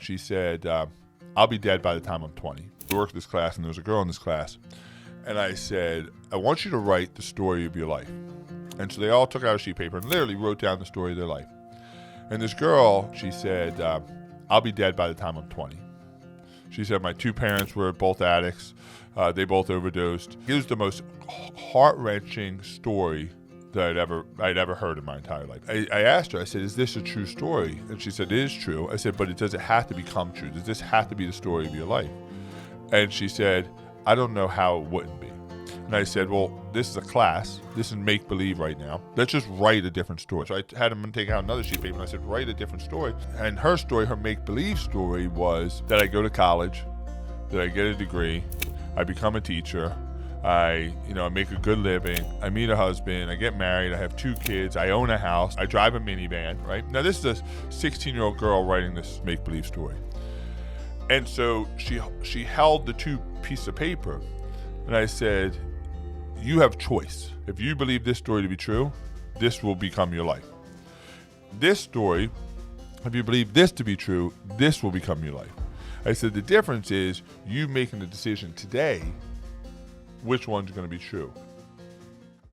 she said, I'll be dead by the time I'm 20. We worked this class, and there was a girl in this class. And I said, I want you to write the story of your life. And so they all took out a sheet of paper and literally wrote down the story of their life. And this girl, she said, I'll be dead by the time I'm 20. She said, my two parents were both addicts. They both overdosed. It was the most heart-wrenching story that I'd ever heard in my entire life. I asked her, I said, is this a true story? And she said, it is true. I said, but does it have to become true? Does this have to be the story of your life? And she said, I don't know how it wouldn't be. And I said, well, this is a class. This is make-believe right now. Let's just write a different story. So I had him take out another sheet of paper, and I said, write a different story. And her story, her make-believe story, was that I go to college, that I get a degree, I become a teacher, I make a good living, I meet a husband, I get married, I have 2 kids, I own a house, I drive a minivan, right? Now, this is a 16-year-old girl writing this make-believe story. And so she held the 2 pieces of paper, and I said, you have choice. If you believe this story to be true, this will become your life. This story, if you believe this to be true, this will become your life. I said, the difference is you making the decision today which one's going to be true.